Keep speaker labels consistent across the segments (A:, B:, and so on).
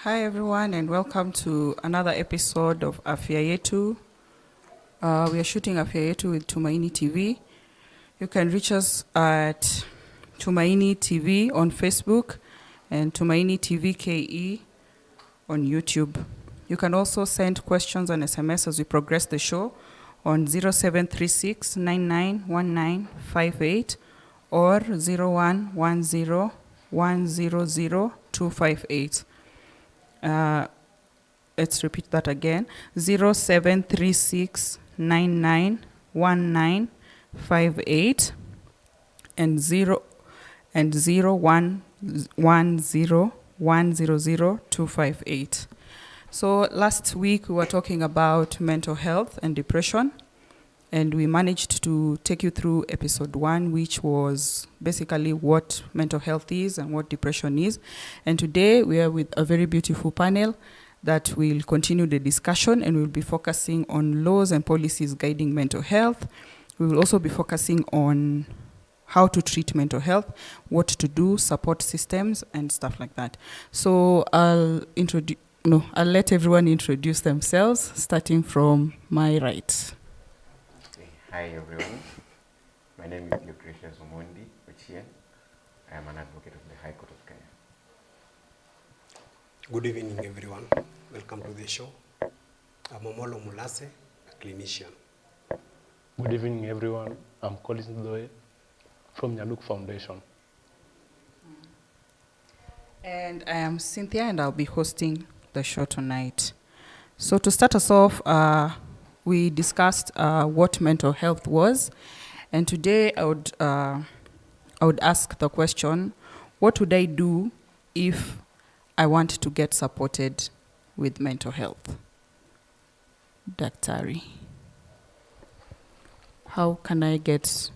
A: Hi everyone and welcome to another episode of Afya Yetu. We are shooting Afya Yetu with Tumaini TV. You can reach us at Tumaini TV on Facebook and Tumaini TV KE on YouTube. You can also send questions and SMS as we progress the show on 0736 991958 or 0110 100 258. Let's repeat that again. 0736 991958 and 0110 100 258. So last week we were talking about mental health and depression, and we managed to take you through episode 1, which was basically what mental health is and what depression is. And today we are with a very beautiful panel that will continue the discussion, and we'll be focusing on laws and policies guiding mental health. We will also be focusing on how to treat mental health, what to do, support systems, and stuff like that. So I'll let everyone introduce themselves, starting from my right.
B: Hi everyone, my name is Yetu Ochien. I am an advocate of the High Court of Kenya.
C: Good evening everyone, welcome to the show. I'm Omolo Mulase, a clinician.
D: Good evening everyone, I'm Collins Doe from Nyaluk Foundation.
A: And I am Cynthia and I'll be hosting the show tonight. So to start us off, we discussed what mental health was, and today I would ask the question, what would I do if I want to get supported with mental health? Daktari, how can I get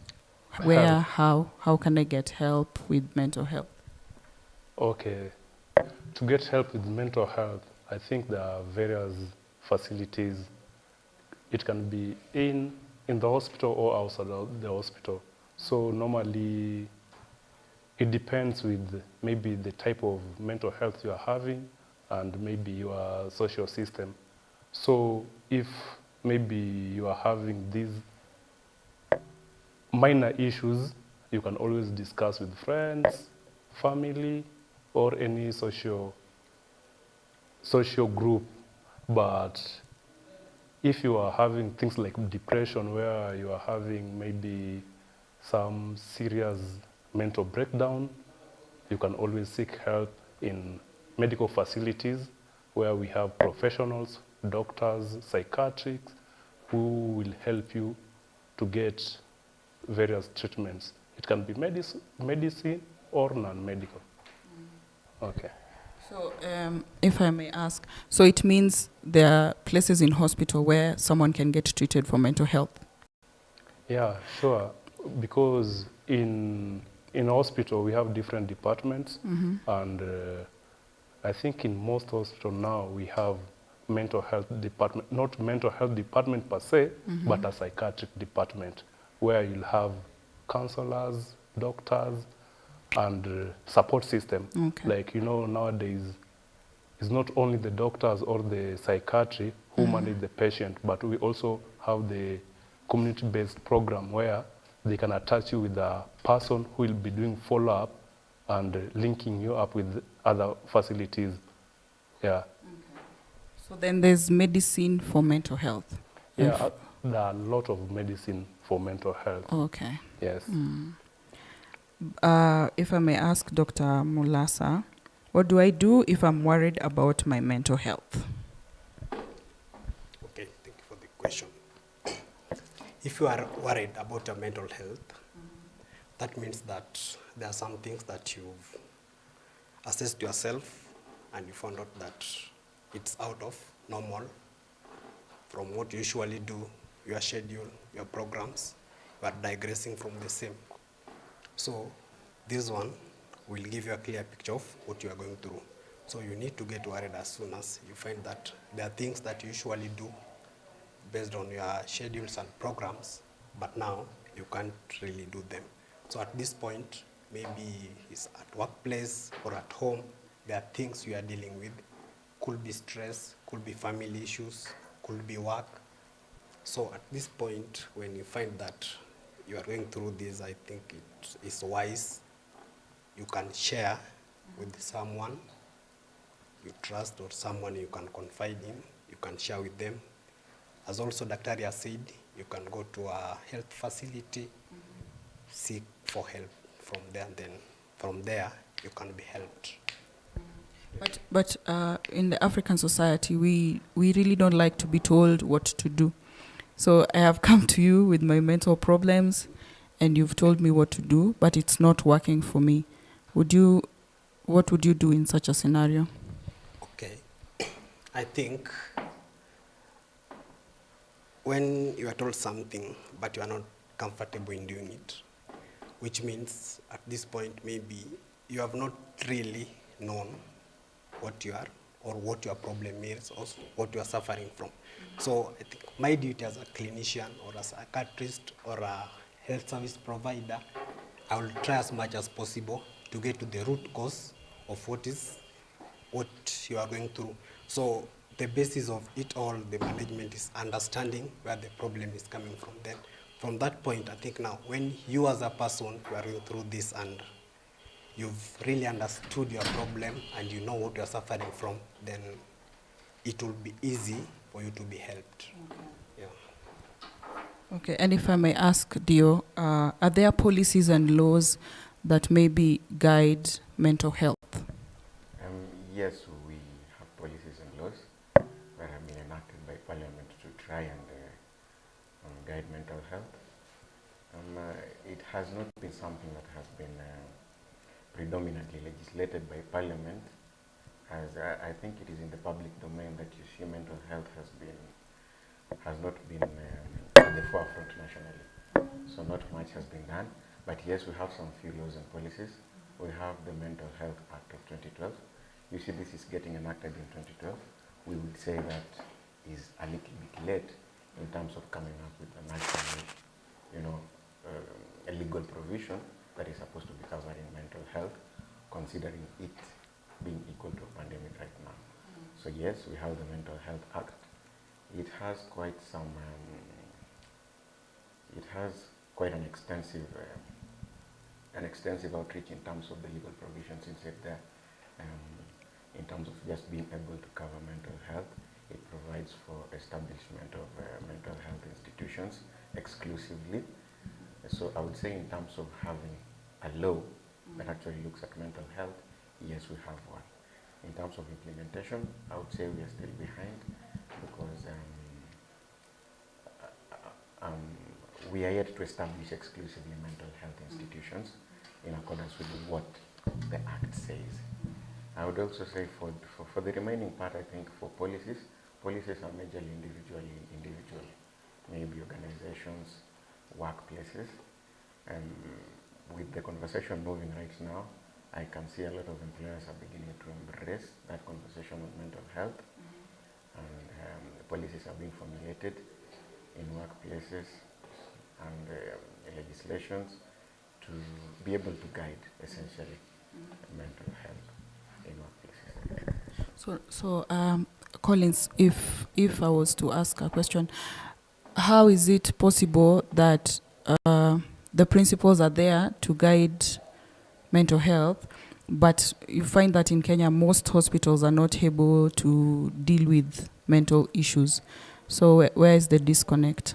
A: how can I get help with mental health?
D: Okay, to get help with mental health, I think there are various facilities. It can be in the hospital or outside the hospital. So normally it depends with maybe the type of mental health you are having and maybe your social system. So if maybe you are having these minor issues, you can always discuss with friends, family, or any social group. But if you are having things like depression, where you are having maybe some serious mental breakdown, you can always seek help in medical facilities where we have professionals, doctors, psychiatrists, who will help you to get various treatments. It can be medicine or non-medical. Okay.
A: So if I may ask, so it means there are places in hospital where someone can get treated for mental health?
D: Yeah, sure. Because in hospital we have different departments, and I think in most hospitals now we have mental health department, not mental health department per se, but a psychiatric department where you'll have counselors, doctors, and support system.
A: Okay.
D: Like, nowadays, it's not only the doctors or the psychiatry who manage the patient, but we also have the community-based program where they can attach you with a person who will be doing follow-up and linking you up with other facilities. Yeah.
A: Okay. So then there's medicine for mental health?
D: Yeah, there are a lot of medicine for mental health.
A: Okay.
D: Yes.
A: If I may ask Dr. Mulasa, what do I do if I'm worried about my mental health?
C: Okay, thank you for the question. If you are worried about your mental health, that means that there are some things that you've assessed yourself and you found out that it's out of normal from what you usually do, your schedule, your programs, you are digressing from the same. So this one will give you a clear picture of what you are going through. So you need to get worried as soon as you find that there are things that you usually do based on your schedules and programs, but now you can't really do them. So at this point, maybe it's at workplace or at home, there are things you are dealing with could be stress, could be family issues, could be work. So at this point, when you find that you are going through this, I think it is wise. You can share with someone you trust or someone you can confide in. You can share with them. As also Dr. has said, you can go to a health facility, seek for help from there, and then from there you can be helped.
A: But in the African society, we really don't like to be told what to do. So I have come to you with my mental problems, and you've told me what to do, but it's not working for me. What would you do in such a scenario?
C: Okay. I think when you are told something, but you are not comfortable in doing it, which means at this point maybe you have not really known what you are or what your problem is or what you are suffering from. So I think my duty as a clinician or a psychiatrist or a health service provider, I will try as much as possible to get to the root cause of what you are going through. So the basis of it all, the management, is understanding where the problem is coming from. Then from that point, I think now when you as a person, you are going through this and you've really understood your problem and you know what you're suffering from, then it will be easy for you to be helped. Okay. Yeah.
A: Okay, and if I may ask, Dio, are there policies and laws that maybe guide mental health?
B: Yes, we have policies and laws that have been enacted by Parliament to try and guide mental health. It has not been something that has been predominantly legislated by Parliament, as I think it is in the public domain that you see mental health has not been at the forefront nationally. So not much has been done, but yes, we have some few laws and policies. We have the Mental Health Act of 2012. You see, this is getting enacted in 2012. We would say that is a little bit late in terms of coming up with an actual, a legal provision that is supposed to be covering mental health, considering it being equal to a pandemic right now. So yes, we have the Mental Health Act. It has quite some, an extensive outreach in terms of the legal provisions inside there. In terms of just being able to cover mental health, it provides for establishment of mental health institutions exclusively. So I would say in terms of having a law that actually looks at mental health, yes, we have one. In terms of implementation, I would say we are still behind because we are yet to establish exclusively mental health institutions in accordance with what the Act says. I would also say for the remaining part, I think for policies are majorly individual, maybe organizations, workplaces. And with the conversation moving right now, I can see a lot of employers are beginning to embrace that conversation on mental health. And policies are being formulated in workplaces and legislations to be able to guide, essentially, mental health in workplaces.
A: So Collins, if I was to ask a question, how is it possible that the principles are there to guide mental health, but you find that in Kenya most hospitals are not able to deal with mental issues? So where is the disconnect?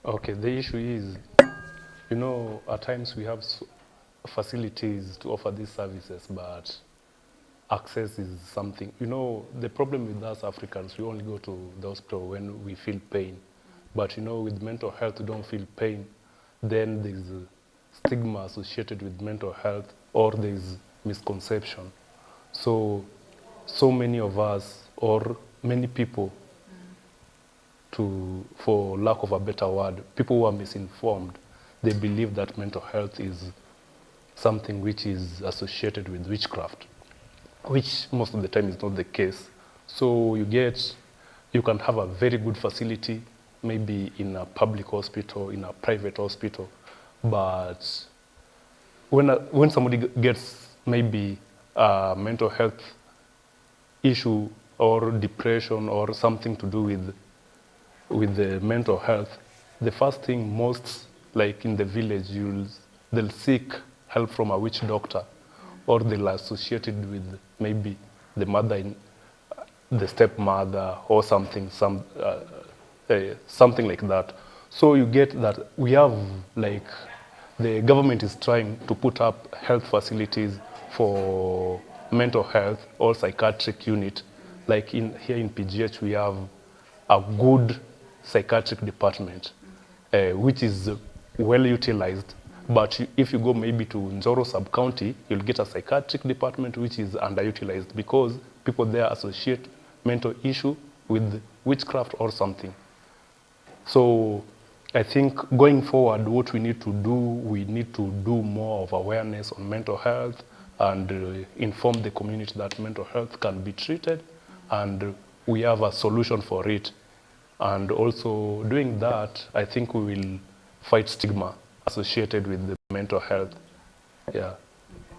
D: Okay, the issue is, at times we have facilities to offer these services, but access is something. The problem with us Africans, we only go to the hospital when we feel pain. But with mental health, we don't feel pain. Then there's a stigma associated with mental health, or there's misconception. So many of us, or many people, for lack of a better word, people who are misinformed, they believe that mental health is something which is associated with witchcraft, which most of the time is not the case. So you can have a very good facility, maybe in a public hospital, in a private hospital, but when somebody gets maybe a mental health issue or depression or something to do with the mental health, the first thing most, like in the village, they'll seek help from a witch doctor, or they'll associate it with maybe the mother, the stepmother, or something, something like that. So you get that we have, like, the government is trying to put up health facilities for mental health or psychiatric unit. Like here in PGH, we have a good psychiatric department, which is well utilized. But if you go maybe to Njoro sub-county, you'll get a psychiatric department which is underutilized because people there associate mental issue with witchcraft or something. So I think going forward, what we need to do more of awareness on mental health and inform the community that mental health can be treated and we have a solution for it. And also doing that, I think we will fight stigma associated with the mental health, yeah,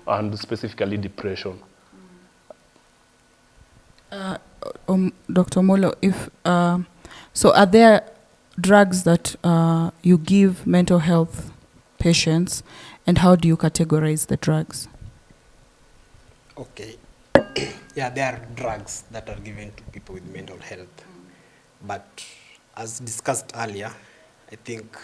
D: and specifically depression.
A: Dr. Molo, so are there drugs that you give mental health patients, and how do you categorize the drugs?
C: Okay. Yeah, there are drugs that are given to people with mental health. But as discussed earlier, I think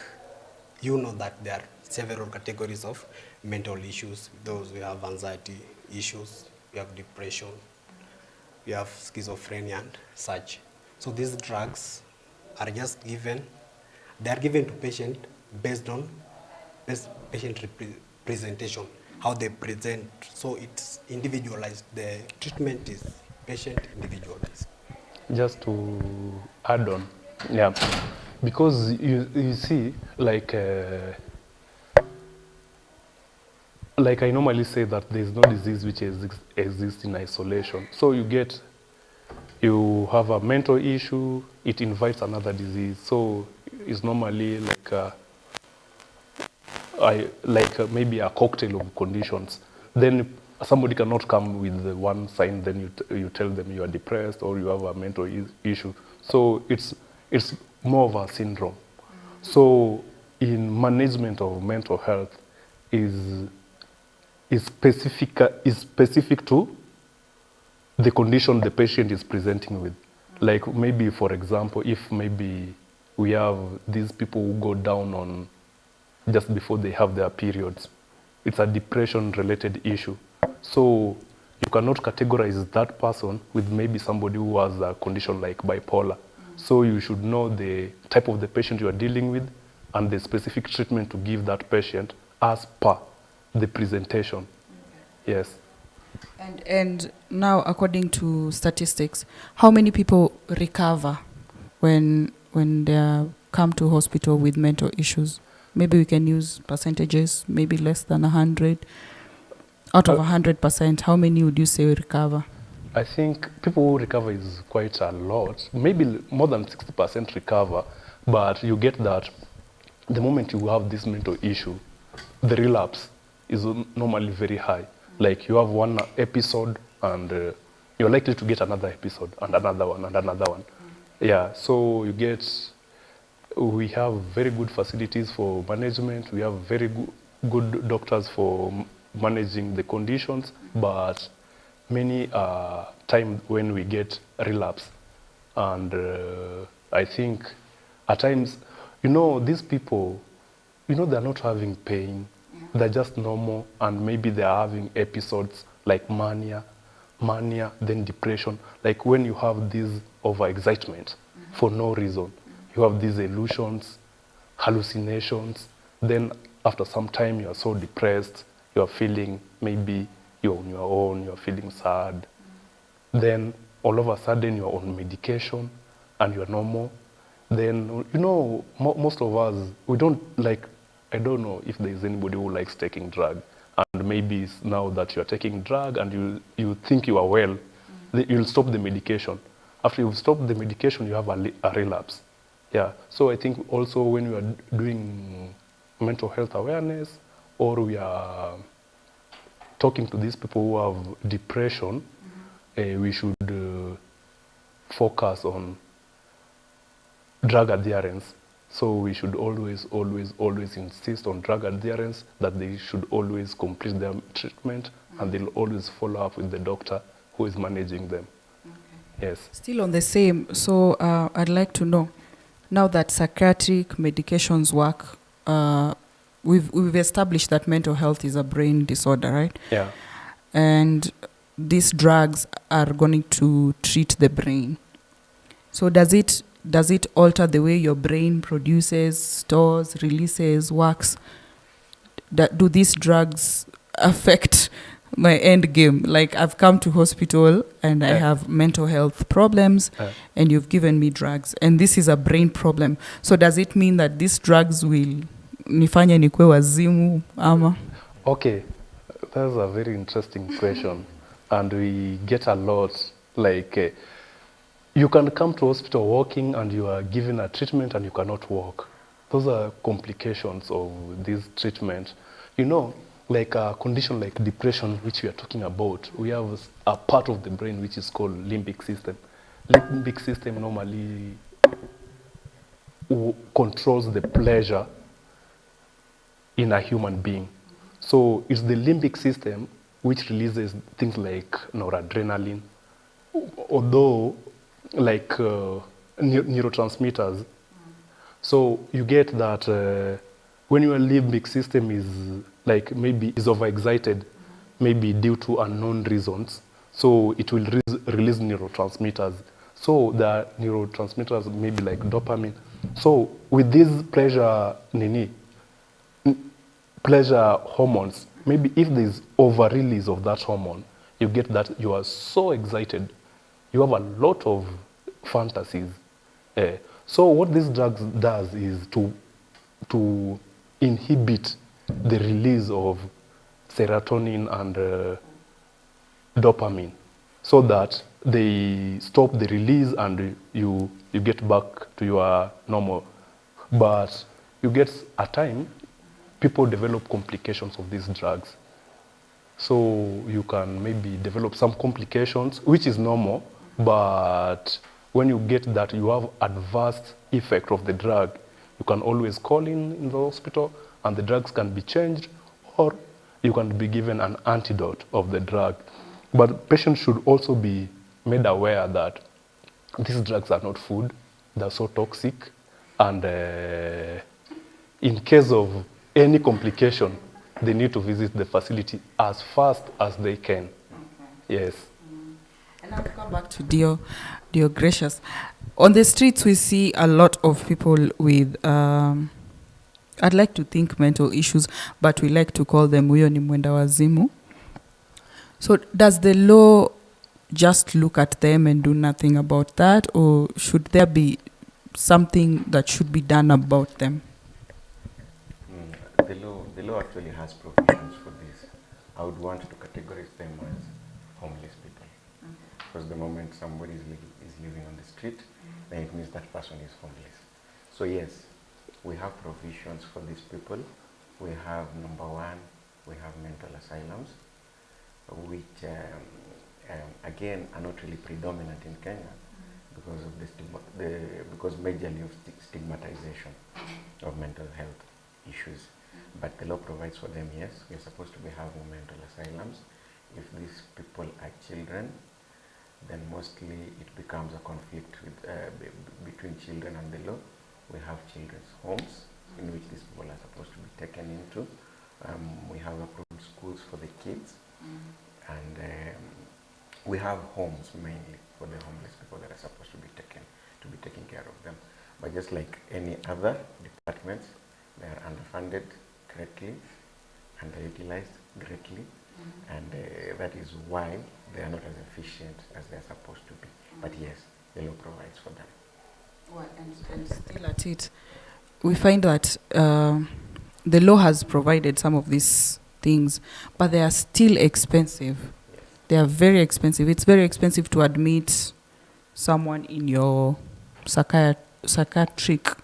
C: you know that there are several categories of mental issues. Those we have anxiety issues, we have depression, we have schizophrenia and such. So these drugs are just given, they are given to patient based on patient presentation, how they present. So it's individualized. The treatment is patient individualized.
D: Just to add on, yeah, because you see, like I normally say that there is no disease which exists in isolation. So you have a mental issue, it invites another disease. So it's normally maybe a cocktail of conditions. Then somebody cannot come with the one sign, then you tell them you are depressed or you have a mental issue. So it's more of a syndrome. So in management of mental health is specific to the condition the patient is presenting with. Like maybe, for example, if maybe we have these people who go down on just before they have their periods, it's a depression-related issue. So you cannot categorize that person with maybe somebody who has a condition like bipolar. So you should know the type of the patient you are dealing with and the specific treatment to give that patient as per the presentation. Yes.
A: And now, according to statistics, how many people recover when they come to hospital with mental issues? Maybe we can use percentages, maybe less than 100. Out of 100%, how many would you say recover?
D: I think people who recover is quite a lot. Maybe more than 60% recover, but you get that the moment you have this mental issue, the relapse is normally very high. Like you have one episode and you're likely to get another episode and another one and another one. Yeah, so we have very good facilities for management. We have very good doctors for managing the conditions, but many times when we get relapse, and I think at times, these people, they're not having pain. They're just normal, and maybe they're having episodes like mania, then depression. Like when you have this overexcitement for no reason, you have these illusions, hallucinations, then after some time you are so depressed, you are feeling maybe you're on your own, you're feeling sad. Then all of a sudden you're on medication and you're normal. Then, most of us, we don't like, I don't know if there's anybody who likes taking drug. And maybe it's now that you're taking drug and you think you are well, you'll stop the medication. After you've stopped the medication, you have a relapse. Yeah. So I think also when we are doing mental health awareness, or we are talking to these people who have depression, we should focus on drug adherence. So we should always insist on drug adherence, that they should always complete their treatment, and they'll always follow up with the doctor who is managing them. Okay. Yes.
A: Still on the same, so I'd like to know, now that psychiatric medications work, we've established that mental health is a brain disorder, right?
D: Yeah.
A: And these drugs are going to treat the brain. So does it alter the way your brain produces, stores, releases, works? Do these drugs affect my end game? Like, I've come to hospital and I have mental health problems, and you've given me drugs, and this is a brain problem. So does it mean that these drugs will nifanya nikwe wazimu ama?
D: Okay, that's a very interesting question, and we get a lot. Like, you can come to hospital walking and you are given a treatment and you cannot walk. Those are complications of this treatment. You know, like a condition like depression, which we are talking about, we have a part of the brain which is called limbic system. Limbic system normally controls the pleasure in a human being. So it's the limbic system which releases things like noradrenaline, although like neurotransmitters. So you get that when your limbic system is like maybe is overexcited, maybe due to unknown reasons, so it will release neurotransmitters. So the neurotransmitters may be like dopamine. So with these pleasure hormones, maybe if there's over-release of that hormone, you get that you are so excited, you have a lot of fantasies. So what this drug does is to inhibit the release of serotonin and dopamine, so that they stop the release and you get back to your normal. But you get a time, people develop complications of these drugs. So you can maybe develop some complications, which is normal, but when you get that you have adverse effect of the drug, you can always call in the hospital and the drugs can be changed, or you can be given an antidote of the drug. But patients should also be made aware that these drugs are not food, they're so toxic, and in case of any complication, they need to visit the facility as fast as they can. Okay. Yes.
A: And I'll come back to Dio Gracious. On the streets, we see a lot of people with, I'd like to think mental issues, but we like to call them huyo ni mwenda wazimu. So does the law just look at them and do nothing about that, or should there be something that should be done about them?
B: The law actually has provisions for this. I would want to categorize them as homeless people. Because the moment somebody is living on the street, then it means that person is homeless. So yes, we have provisions for these people. We have, number one, we have mental asylums, which again are not really predominant in Kenya because of because majorly of stigmatization of mental health issues. But the law provides for them, yes. We're supposed to be having mental asylums. If these people are children, then mostly it becomes a conflict with, between children and the law. We have children's homes in which these people are supposed to be taken into. We have approved schools for the kids, and we have homes mainly for the homeless people that are supposed to be taking care of them. But just like any other departments, they are underfunded greatly, underutilized greatly, and that is why they are not as efficient as they are supposed to be. But yes, the law provides for them.
A: Well, and still at it, we find that the law has provided some of these things, but they are still expensive. Yes. They are very expensive. It's very expensive to admit someone in your psychiatric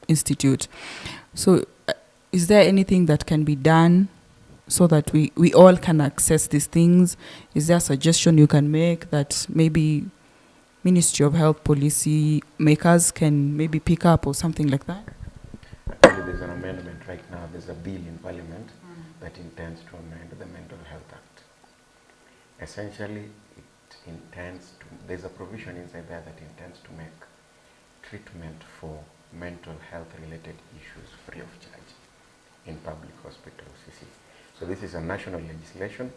A: institute. So is there anything that can be done so that we all can access these things? Is there a suggestion you can make that maybe Ministry of Health policy makers can maybe pick up or something like that?
B: Actually, there's an amendment right now. There's a bill in Parliament that intends to amend the Mental Health Act. Essentially, there's a provision inside there that intends to make treatment for mental health related issues free of charge in public hospitals, you see. So this is a national legislation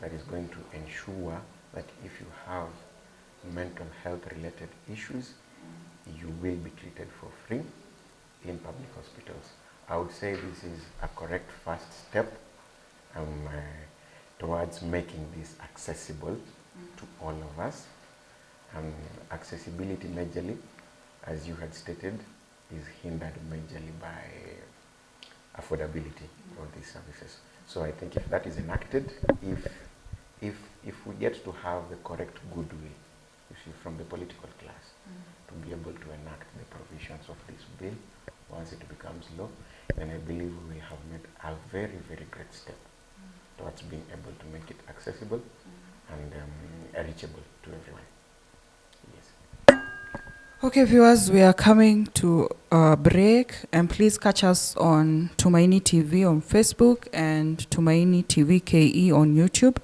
B: that is going to ensure that if you have mental health related issues, you will be treated for free in public hospitals. I would say this is a correct first step towards making this accessible to all of us. Accessibility majorly, as you had stated, is hindered majorly by affordability of these services. So I think if that is enacted, if we get to have the correct goodwill, you see, from the political class, to be able to enact the provisions of this bill, once it becomes law, then I believe we have made a very, very great step towards being able to make it accessible and reachable to everyone. Yes.
A: Okay, viewers, we are coming to a break, and please catch us on Tumaini TV on Facebook and Tumaini TV KE on YouTube.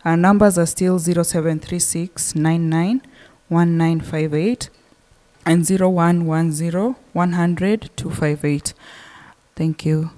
A: Our numbers are still 0736 99 1958 and 0110 100 258. Thank you.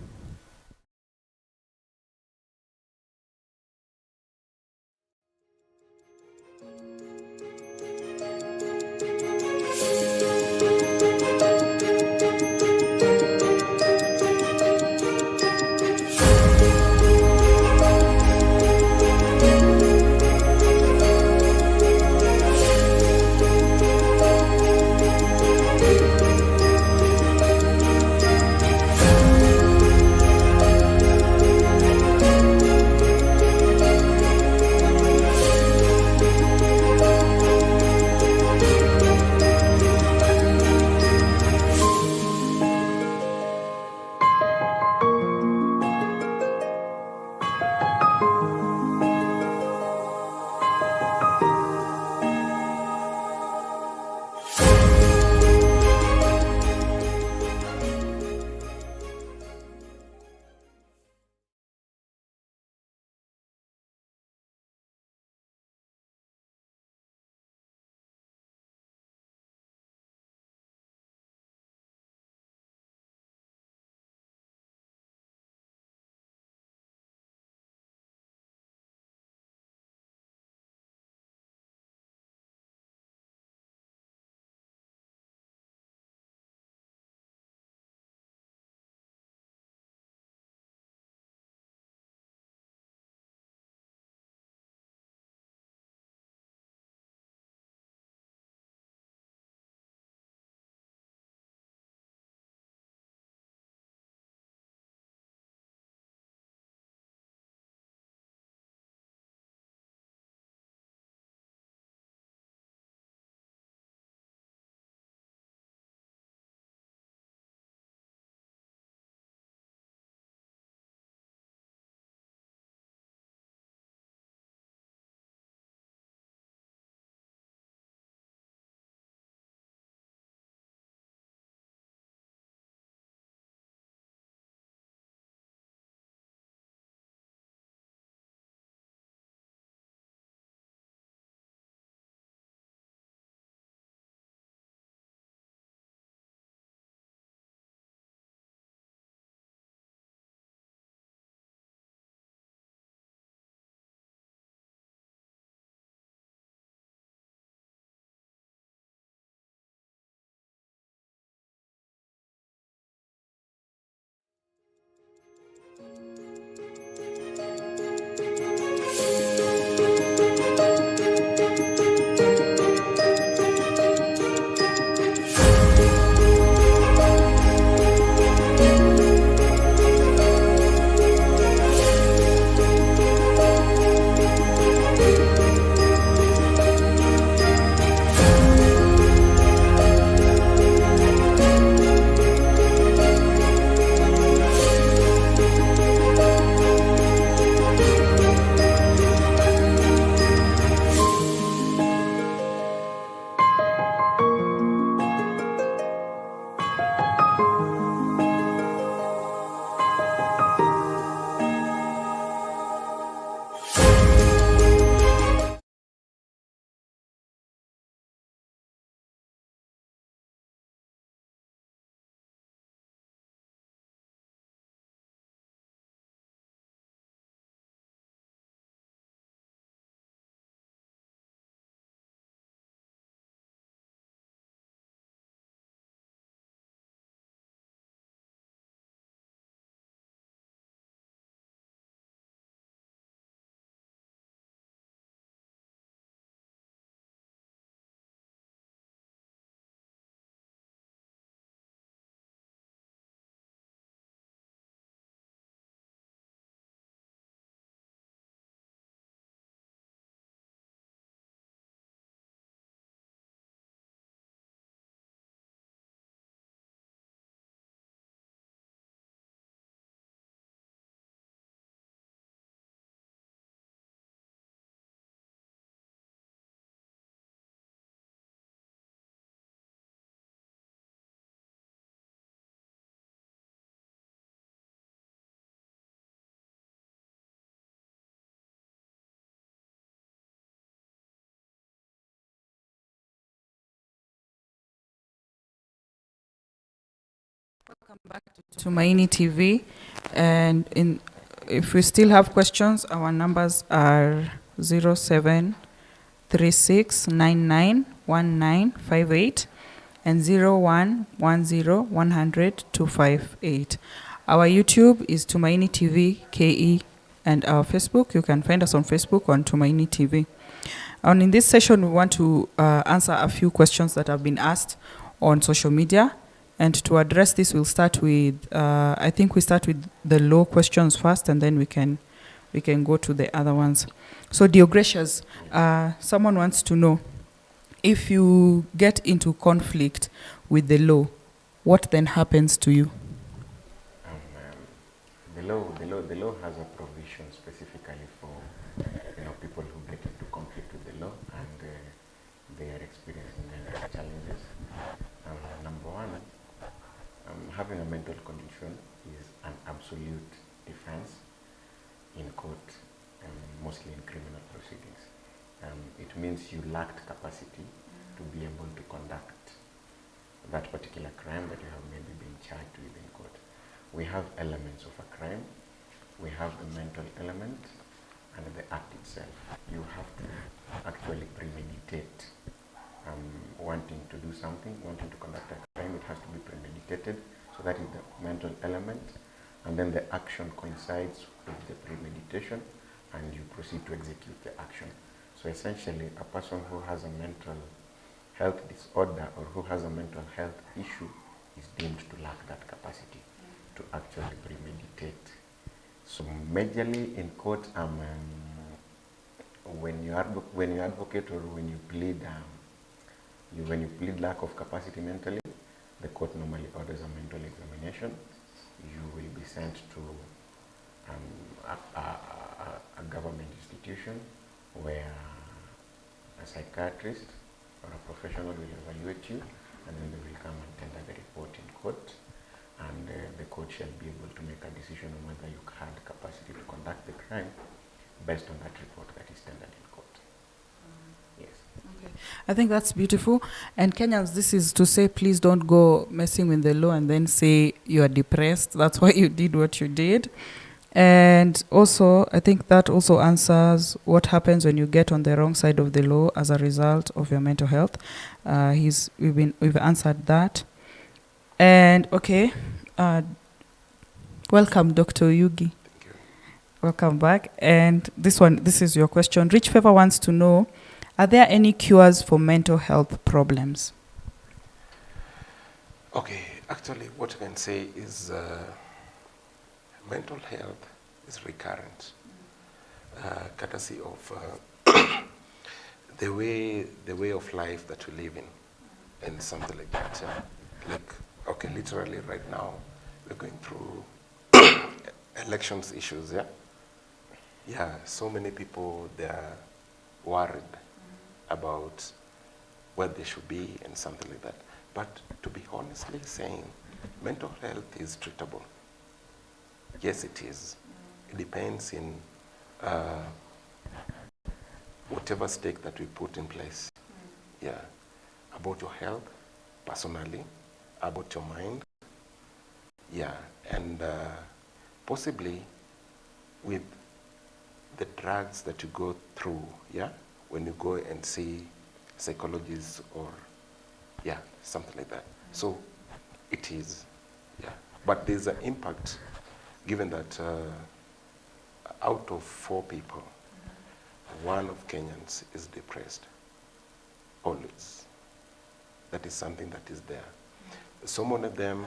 A: Welcome back to Tumaini TV. And if we still have questions, our numbers are 0736991958 and 0110100258. Our YouTube is Tumaini TV KE, and our Facebook, you can find us on Facebook on Tumaini TV. And in this session, we want to answer a few questions that have been asked on social media. And to address this, we'll start with, I think we start with the law questions first, and then we can go to the other ones. So Deogratias, someone wants to know, if you get into conflict with the law, what then happens to you?
B: The law has a provision specifically for people who get into conflict with the law and they are experiencing challenges. Number one, having a mental condition is an absolute defense in court, mostly in criminal proceedings. It means you lacked capacity to be able to conduct that particular crime that you have maybe been charged with in court. We have elements of a crime. We have the mental element and the act itself. You have to actually premeditate wanting to do something, wanting to conduct a crime. It has to be premeditated. So that is the mental element. And then the action coincides with the premeditation and you proceed to execute the action. So essentially, a person who has a mental health disorder or who has a mental health issue is deemed to lack that capacity to actually premeditate. So majorly in court, when you advocate or when you plead lack of capacity mentally, the court normally orders a mental examination. You will be sent to a government institution where a psychiatrist or a professional will evaluate you, and then they will come and tender the report in court, and the court shall be able to make a decision on whether you had capacity to conduct the crime based on that report that is tendered in court. Yes.
A: Okay. I think that's beautiful. And Kenyans, this is to say, please don't go messing with the law and then say you are depressed. That's why you did what you did. And also, I think that also answers what happens when you get on the wrong side of the law as a result of your mental health. We've answered that. And okay, welcome, Dr. Yugi.
E: Thank you.
A: Welcome back. And this is your question. Rich Favor wants to know, are there any cures for mental health problems?
E: Okay, actually what I can say is mental health is recurrent, courtesy of the way of life that we live in, and something like that. Okay, literally right now we're going through elections issues, yeah? Yeah, so many people, they're worried about where they should be and something like that. But to be honestly saying, mental health is treatable. Yes, it is. It depends in whatever stake that we put in place. Yeah, about your health, personally, about your mind. Yeah, and possibly with the drugs that you go through, yeah, when you go and see psychologists or, yeah, something like that. So it is, yeah. But there's an impact, given that out of 4 people, 1 of Kenyans is depressed, always. That is something that is there. Some of them,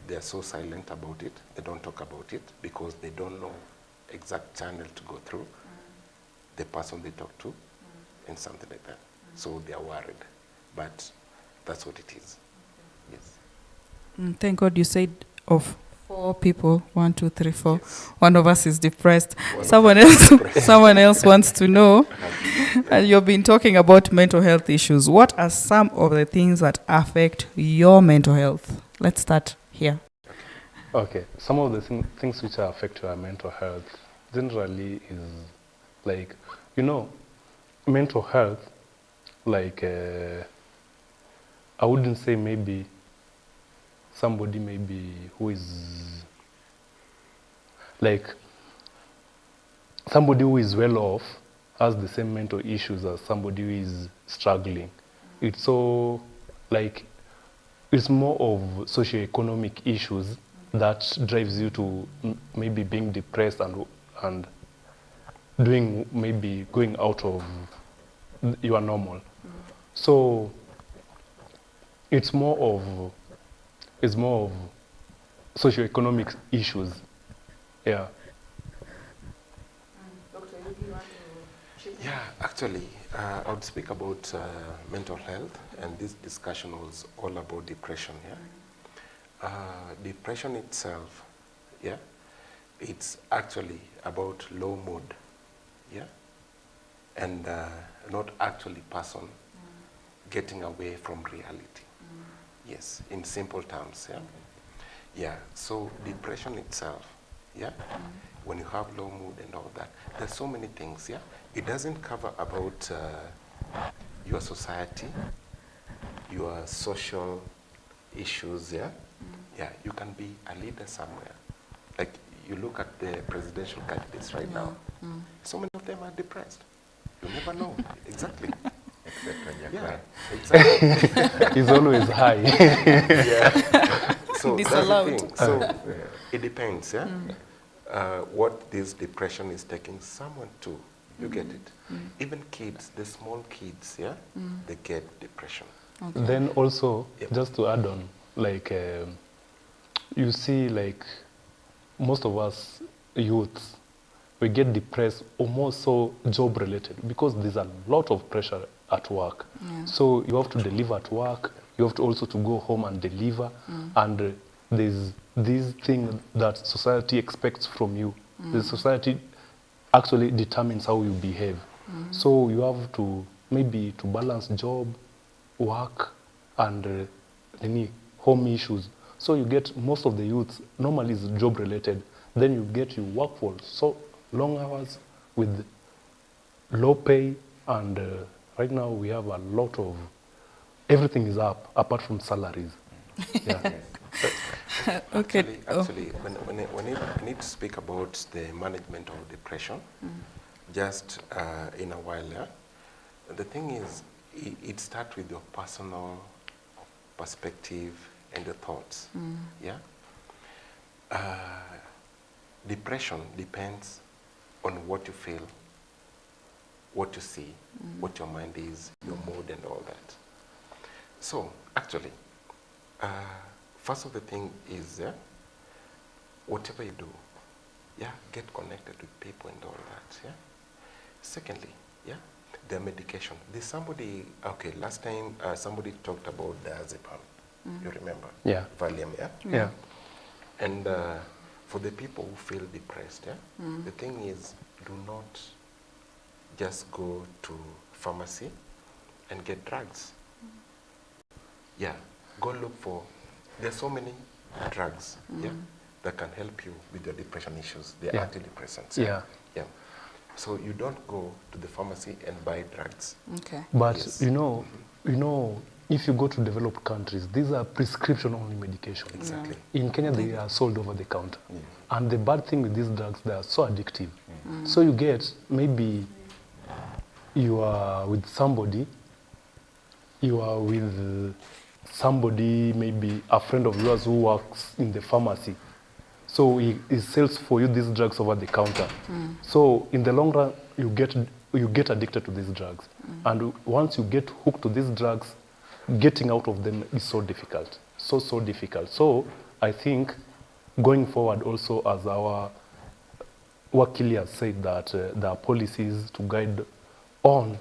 E: they are so silent about it, they don't talk about it because they don't know exact channel to go through, the person they talk to, and something like that. So they are worried, but that's what it is. Yes.
A: Thank God you said of 4 people, 1, 2, 3, 4.
E: Yes.
A: One of us is depressed. Someone else wants to know. And you've been talking about mental health issues. What are some of the things that affect your mental health? Let's start here.
D: Okay, some of the things which affect your mental health generally is like, mental health, like, I wouldn't say maybe somebody maybe who is like somebody who is well off has the same mental issues as somebody who is struggling. It's so like it's more of socioeconomic issues that drives you to maybe being depressed and doing maybe going out of your normal. So it's more of socioeconomic issues. Yeah.
A: Doctor, do you want to chip in?
E: Yeah, actually, I would speak about mental health, and this discussion was all about depression. Yeah, depression itself, yeah, it's actually about low mood, yeah, and not actually person getting away from reality. Yes, in simple terms. Yeah, yeah. So depression itself, yeah. When you have low mood and all that, there's so many things, yeah? It doesn't cover about your society, your social issues, yeah? Yeah, you can be a leader somewhere. Like, you look at the presidential candidates right now, so many of them are depressed. You never know. Exactly. Yeah, exactly.
D: It's always high.
E: Yeah. So that's the
A: Disallowed.
E: thing. So it depends, yeah? What this depression is taking someone to. You get it? Even kids, the small kids, yeah? They get depression.
D: Then also,
E: Yep.
D: just to add on, like, you see, like, most of us youths, we get depressed or more so job related because there's a lot of pressure at work.
A: Yeah.
D: So you have to deliver at work, you have to also to go home and deliver, and there's this thing that society expects from you. The society actually determines how you behave. So you have to maybe to balance job, work, and any home issues. So you get most of the youths normally is job related. Then you get you work for so long hours with low pay, and right now we have a lot of everything is up apart from salaries. Yeah.
A: Okay.
E: Actually, when I need to speak about the management of depression, just in a while, yeah? The thing is, it starts with your personal perspective and your thoughts. Yeah. Depression depends on what you feel, what you see, what your mind is, your mood, and all that. So, actually, first of the thing is, whatever you do, yeah, get connected with people and all that, yeah. Secondly, yeah, the medication. There's somebody, okay, last time somebody talked about diazepam. You remember?
D: Yeah.
E: Valium, yeah?
D: Yeah.
E: And for the people who feel depressed, yeah, the thing is, do not just go to pharmacy and get drugs. Yeah, go look for, there's so many drugs, yeah, that can help you with your depression issues. They're
D: Yeah.
E: antidepressants.
D: Yeah.
E: Yeah. So you don't go to the pharmacy and buy drugs.
A: Okay.
D: But
E: Yes.
D: you know, if you go to developed countries, these are prescription-only medication.
E: Exactly.
D: In Kenya, they are sold over the counter. And the bad thing with these drugs, they are so addictive. So you get, maybe you are with somebody, maybe a friend of yours who works in the pharmacy. So he sells for you these drugs over the counter. So in the long run, you get addicted to these drugs. And once you get hooked to these drugs, getting out of them is so difficult. So difficult. So I think going forward also, as our Wakili has said, that there are policies to guide on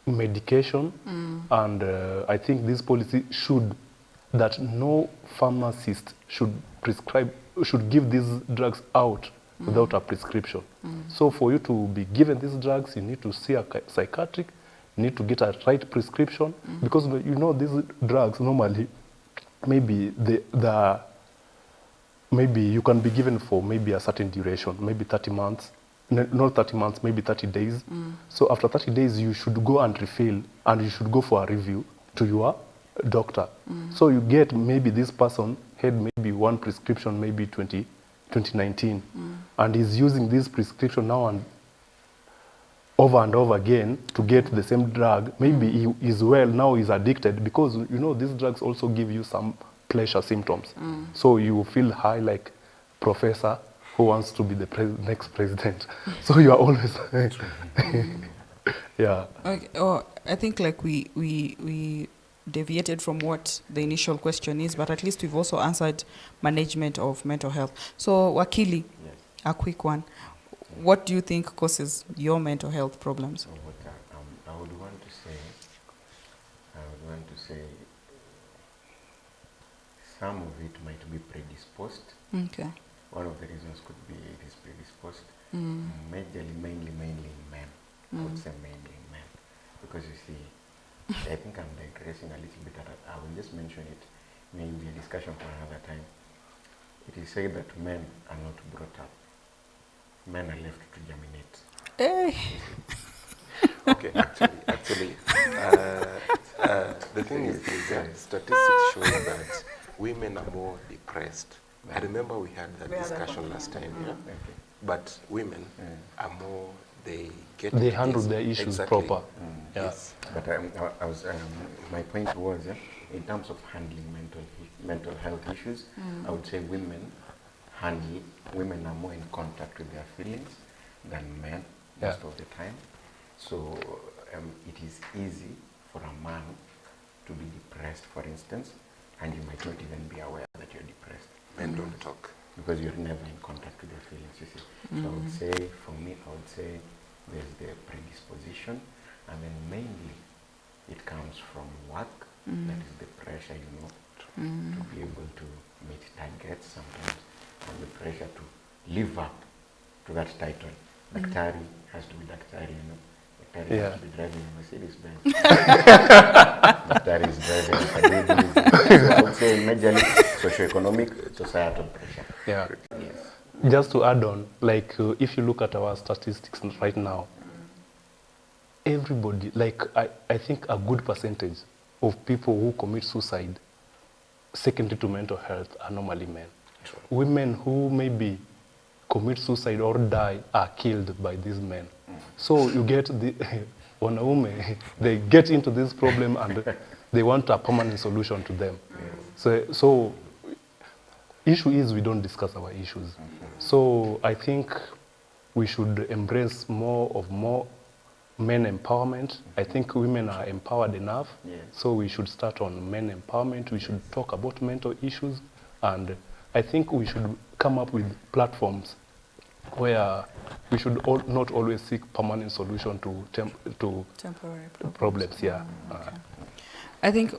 D: medication, and I think this policy should, that no pharmacist should give these drugs out without a prescription. So for you to be given these drugs, you need to see a psychiatric, you need to get a right prescription, because you know these drugs normally, maybe maybe you can be given for maybe a certain duration, maybe 30 months, not 30 months, maybe 30 days. So after 30 days, you should go and refill, and you should go for a review to your doctor. So you get maybe this person had maybe one prescription, maybe 2019, and he's using this prescription now and over again to get the same drug. Maybe he is well, now he's addicted, because you know these drugs also give you some pleasure symptoms. So you feel high like professor who wants to be the next president. So you are always yeah.
A: Okay. Oh, I think like we deviated from what the initial question is, but at least we've also answered management of mental health. So Wakili,
B: Yes.
A: a quick one. What do you think causes your mental health problems?
B: So what I would want to say, some of it might be predisposed.
A: Okay.
B: One of the reasons could be it is predisposed. Mainly in men. I would say mainly in men. Because you see, I think I'm digressing a little bit. I will just mention it, maybe a discussion for another time. It is said that men are not brought up. Men are left to germinate.
A: Hey.
E: Okay, actually, the thing is that statistics show that women are more depressed. I remember we had that discussion last time, yeah?
B: Okay.
E: But women are more, they
D: handle their issues proper. Yeah.
E: Yes.
B: But I was, my point was, in terms of handling mental health issues, I would say women are more in contact with their feelings than men most of the time. So it is easy for a man to be depressed, for instance, and you might not even be aware that you're depressed.
E: Men don't talk.
B: Because you're never in contact with your feelings, you see. So I would say, for me, there's the predisposition, and then mainly it comes from work. That is the pressure, to be able to meet targets sometimes, and the pressure to live up to that title. Daktari has to be Daktari, Daktari has to be driving a Mercedes Benz. Daktari is driving a Kadidi. So I would say majorly socioeconomic, societal pressure.
D: Yeah.
B: Yes.
D: Just to add on, like if you look at our statistics right now, everybody, like I think a good percentage of people who commit suicide secondary to mental health are normally men.
E: True.
D: Women who maybe commit suicide or die are killed by these men. So you get the wanaume, they get into this problem and they want a permanent solution to them. So issue is we don't discuss our issues. So I think we should embrace more men empowerment. I think women are empowered enough.
B: Yes.
D: So we should start on men empowerment. We should talk about mental issues, and I think we should come up with platforms where we should not always seek permanent solution to
A: Temporary
D: problems. Yeah.
A: I think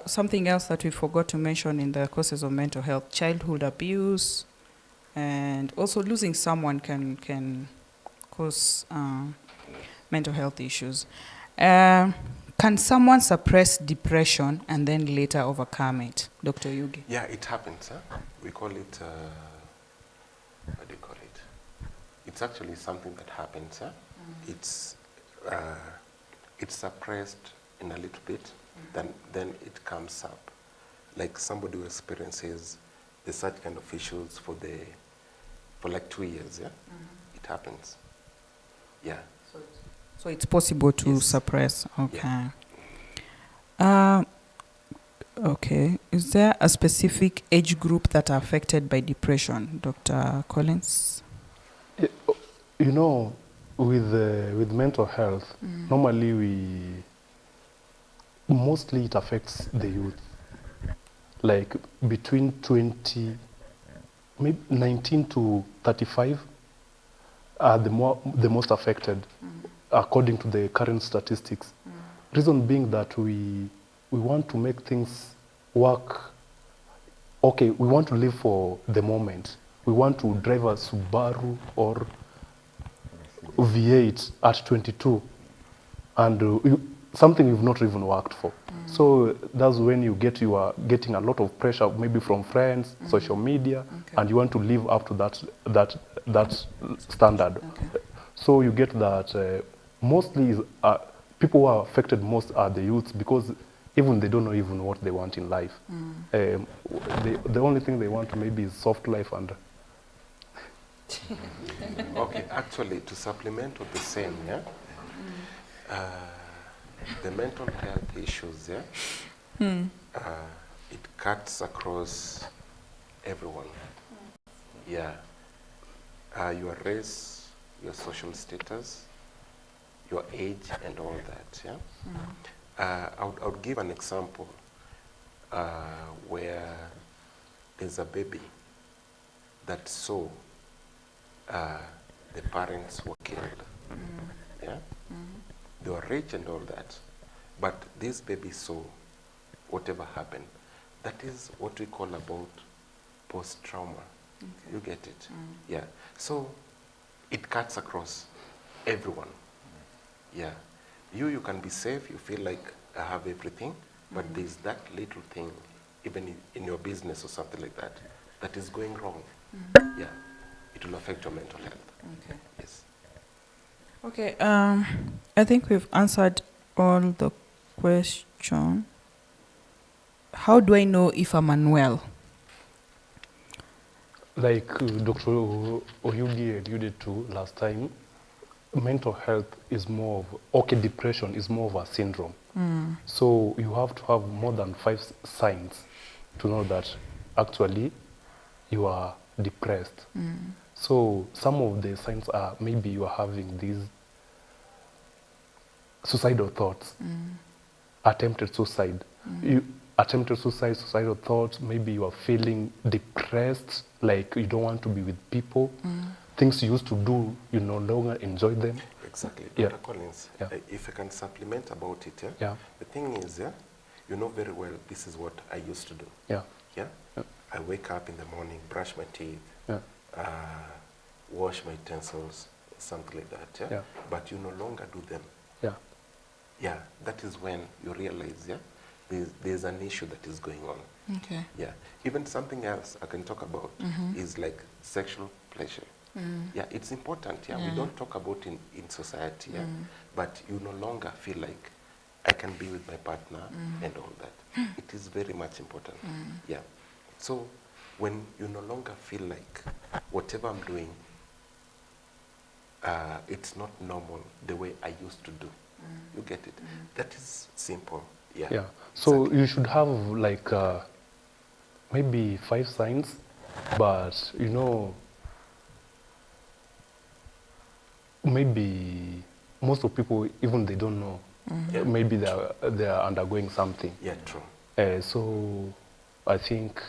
A: something else that we forgot to mention in the causes of mental health: childhood abuse, and also losing someone can cause mental health issues. Can someone suppress depression and then later overcome it, Dr. Yugi?
E: Yeah, it happens. We call it, what do you call it? It's actually something that happens. It's suppressed in a little bit, then it comes up. Like somebody who experiences the such kind of issues for like 2 years, it happens. Yeah.
A: So it's possible to
E: Yes.
A: suppress. Okay.
E: Yeah.
A: Okay. Is there a specific age group that are affected by depression, Dr. Collins?
D: You know, with mental health, normally mostly it affects the youth, like between 19 to 35 are the most affected, according to the current statistics. Reason being that we want to make things work. Okay, we want to live for the moment. We want to drive a Subaru or V8 at 22, and something you've not even worked for. So that's when you are getting a lot of pressure, maybe from friends, social media, and you want to live up to that standard.
A: Okay.
D: So you get that mostly people who are affected most are the youths, because even they don't know even what they want in life. The only thing they want maybe is soft life and
E: Okay, actually, to supplement with the same, yeah, the mental health issues, yeah, it cuts across everyone. Yeah, your race, your social status, your age, and all that. Yeah, I would give an example where there's a baby that saw the parents were killed. Yeah, they were rich and all that, but this baby saw whatever happened. That is what we call about post-trauma.
A: Okay.
E: You get it? Yeah. So it cuts across everyone. Yeah. You can be safe. You feel like I have everything, but there's that little thing, even in your business or something like that, that is going wrong. Yeah. It will affect your mental health.
A: Okay.
E: Yes.
A: Okay. I think we've answered all the question. How do I know if I'm unwell?
D: like Dr. Oyugi alluded to last time, mental health is more of, okay, depression is more of a syndrome. So you have to have more than 5 signs to know that actually you are depressed. So some of the signs are maybe you are having these suicidal thoughts, attempted suicide. Attempted suicide, suicidal thoughts, maybe you are feeling depressed, like you don't want to be with people. Things you used to do, you no longer enjoy them.
E: Exactly.
D: Yeah.
E: Dr. Collins,
D: Yeah.
E: if I can supplement about it, yeah?
D: Yeah.
E: The thing is, yeah, you know very well this is what I used to do.
D: Yeah.
E: Yeah?
D: Yeah.
E: I wake up in the morning, brush my teeth,
D: Yeah.
E: wash my utensils, something like that. Yeah?
D: Yeah.
E: But you no longer do them.
D: Yeah.
E: Yeah, that is when you realize, yeah, there's an issue that is going on.
A: Okay.
E: Yeah, even something else I can talk about is like sexual pleasure. Yeah, it's important. Yeah, we don't talk about in society. Yeah, but you no longer feel like I can be with my partner and all that. It is very much important. Yeah, so when you no longer feel like whatever I'm doing, it's not normal the way I used to do. You get it? That is simple. Yeah.
D: Yeah. So
E: Exactly.
D: you should have like maybe 5 signs, but you know, maybe most of people, even they don't know.
E: Yeah.
D: Maybe they are undergoing something.
E: Yeah, true.
D: So I think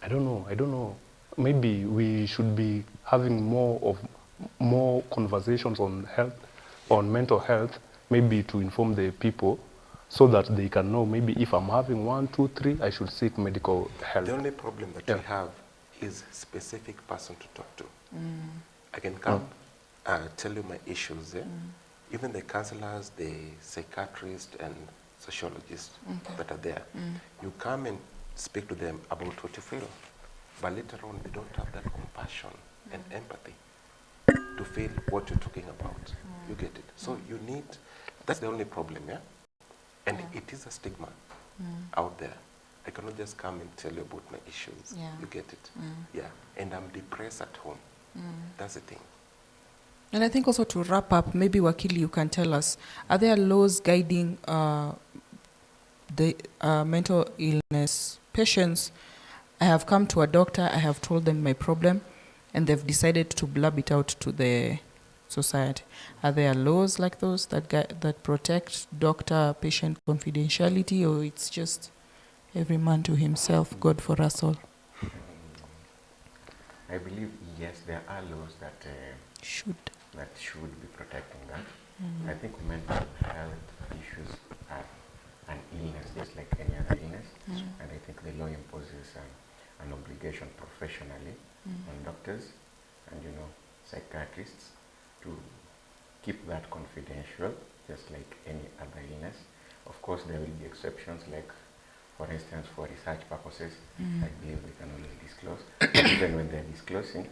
D: I don't know. Maybe we should be having more conversations on health, on mental health, maybe to inform the people, so that they can know maybe if I'm having 1, 2, 3, I should seek medical help.
E: The only problem that
D: Yeah.
E: we have is specific person to talk to. I can come, tell you my issues. Even the counselors, the psychiatrists, and sociologists that are there, you come and speak to them about what you feel, but later on they don't have that compassion and empathy to feel what you're talking about. You get it? So you need, that's the only problem, yeah? And it is a stigma out there. I cannot just come and tell you about my issues.
A: Yeah.
E: You get it? Yeah. And I'm depressed at home. That's the thing.
A: And I think also to wrap up, maybe Wakili, you can tell us, are there laws guiding the mental illness patients? I have come to a doctor, I have told them my problem, and they've decided to blab it out to the society. Are there laws like those that protect doctor-patient confidentiality, or it's just every man to himself, God for us all?
B: I believe, yes, there are laws that
A: Should.
B: should be protecting that. I think mental health issues are an illness, just like any other illness. And I think the law imposes an obligation professionally on doctors and, psychiatrists to keep that confidential, just like any other illness. Of course, there will be exceptions, like, for instance, for research purposes, I believe we can always disclose. Even when they're disclosing,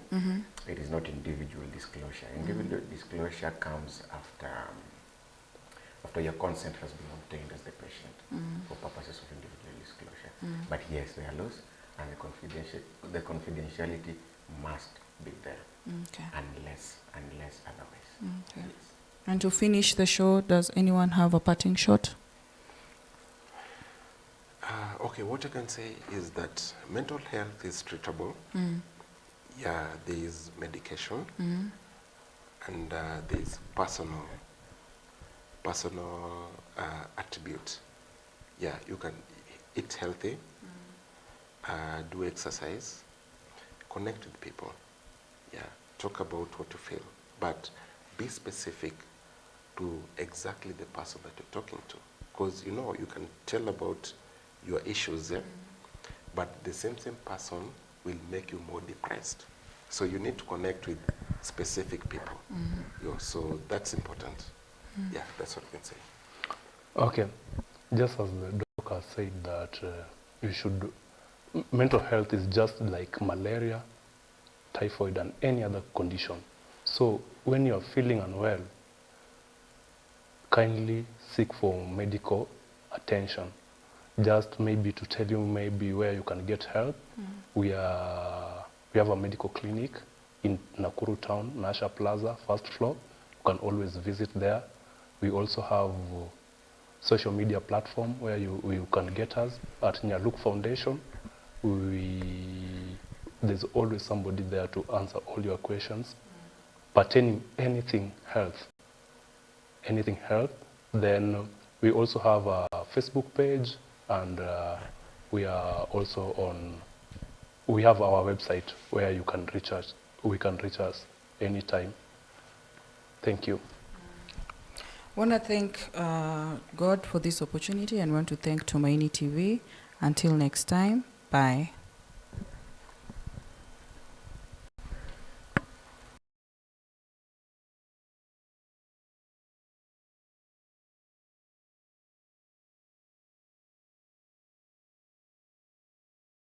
B: it is not individual disclosure. Individual disclosure comes after after your consent has been obtained as the patient for purposes of individual disclosure. But yes, there are laws, and the confidentiality must be there,
A: Okay.
B: unless otherwise.
A: Okay.
B: Yes.
A: And to finish the show, does anyone have a parting shot?
E: Okay, what I can say is that mental health is treatable. Yeah, there is medication, and there is personal attribute. Yeah, you can eat healthy, do exercise, connect with people. Yeah, talk about what you feel, but be specific to exactly the person that you're talking to. Because, you can tell about your issues, but the same person will make you more depressed. So you need to connect with specific people. So that's important. Yeah, that's what I can say.
D: Okay, just as the doctor said that mental health is just like malaria, typhoid, and any other condition. So when you're feeling unwell, kindly seek for medical attention. Just maybe to tell you maybe where you can get help. We have a medical clinic in Nakuru town, Nasha Plaza, first floor. You can always visit there. We also have social media platform where you can get us at Nyaluk Foundation. There's always somebody there to answer all your questions pertaining anything health. Then we also have a Facebook page, and we have our website where you can reach us. We can reach us anytime. Thank you.
A: I want to thank God for this opportunity and want to thank Tumaini TV. Until next time, bye.